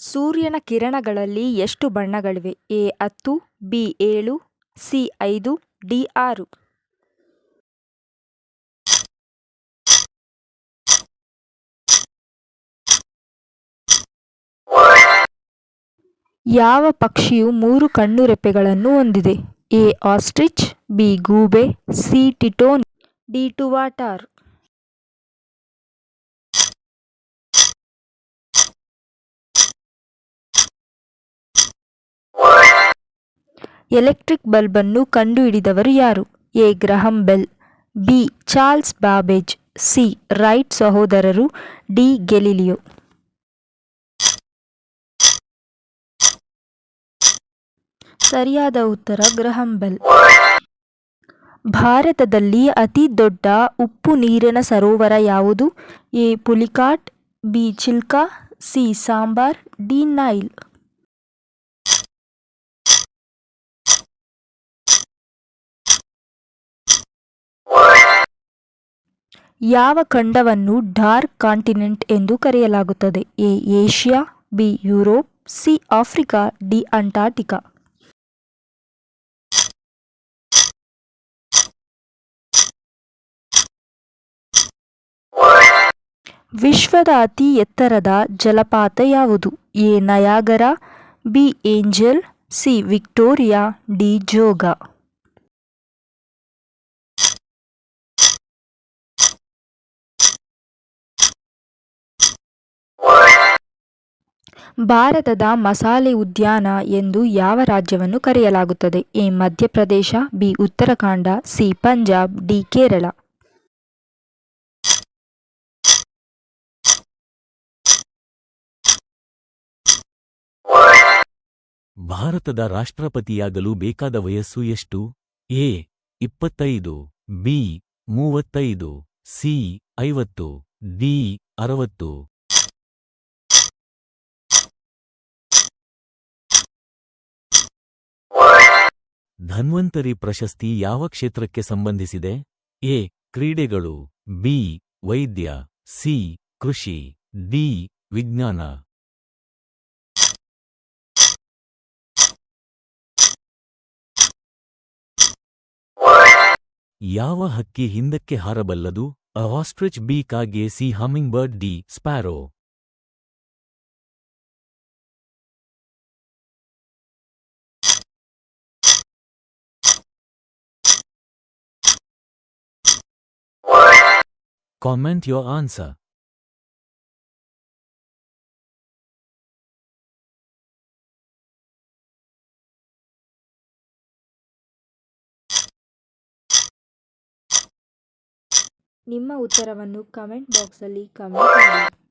ಸೂರ್ಯನ ಕಿರಣಗಳಲ್ಲಿ ಎಷ್ಟು ಬಣ್ಣಗಳಿವೆ? A 10, B 7, C 5, D 6. ಯಾವ ಪಕ್ಷಿಯು 3 ಕಣ್ಣುರೆಪ್ಪೆಗಳನ್ನು ಹೊಂದಿದೆ? ಎ ಆಸ್ಟ್ರಿಚ್, ಬಿ ಗೂಬೆ, ಸಿ ಟಿಟೋನ್, ಡಿ ಟುವಾಟಾರ್. ಎಲೆಕ್ಟ್ರಿಕ್ ಬಲ್ಬನ್ನು ಕಂಡುಹಿಡಿದವರು ಯಾರು? A Graham Bell, B Charles Babbage, C Wright ಸಹೋದರರು, ಡಿ ಗೆಲಿಲಿಯೋ. ಸರಿಯಾದ ಉತ್ತರ ಗ್ರಹಂ ಬೆಲ್. ಭಾರತದಲ್ಲಿ ಅತಿ ದೊಡ್ಡ ಉಪ್ಪು ನೀರಿನ ಸರೋವರ ಯಾವುದು? A Pulicat, B Chilka, C sambar, D Nile. ಯಾವ ಖಂಡವನ್ನು ಡಾರ್ಕ್ ಕಾಂಟಿನೆಂಟ್ ಎಂದು ಕರೆಯಲಾಗುತ್ತದೆ? A Asia, B Europe, C Africa, D Antarctica. ವಿಶ್ವದ ಅತಿ ಎತ್ತರದ ಜಲಪಾತ ಯಾವುದು? A Niagara, B angel, C Victoria, D Jog. ಭಾರತದ ಮಸಾಲೆ ಉದ್ಯಾನ ಎಂದು ಯಾವ ರಾಜ್ಯವನ್ನು ಕರೆಯಲಾಗುತ್ತದೆ? A Madhya Pradesh, B Uttarakhand, C Punjab, D Kerala. ಭಾರತದ ರಾಷ್ಟ್ರಪತಿಯಾಗಲು ಬೇಕಾದ ವಯಸ್ಸು ಎಷ್ಟು? A 25, B 35, C 50, D 60. Dhanvantari ಪ್ರಶಸ್ತಿ ಯಾವ ಕ್ಷೇತ್ರಕ್ಕೆ ಸಂಬಂಧಿಸಿದೆ? ಎ ಕ್ರೀಡೆಗಳು, ಬಿ ವೈದ್ಯ, ಸಿ ಕೃಷಿ, ಡಿ ವಿಜ್ಞಾನ. ಯಾವ ಹಕ್ಕಿ ಹಿಂದಕ್ಕೆ ಹಾರಬಲ್ಲದು? ಅ ಆಸ್ಟ್ರಿಚ್, ಬಿ ಕಾಗೆ, C humming bird, D sparrow. Comment your answer. ನಿಮ್ಮ ಉತ್ತರವನ್ನು ಕಮೆಂಟ್ ಬಾಕ್ಸಲ್ಲಿ ಕಮೆಂಟ್ ಮಾಡಿ.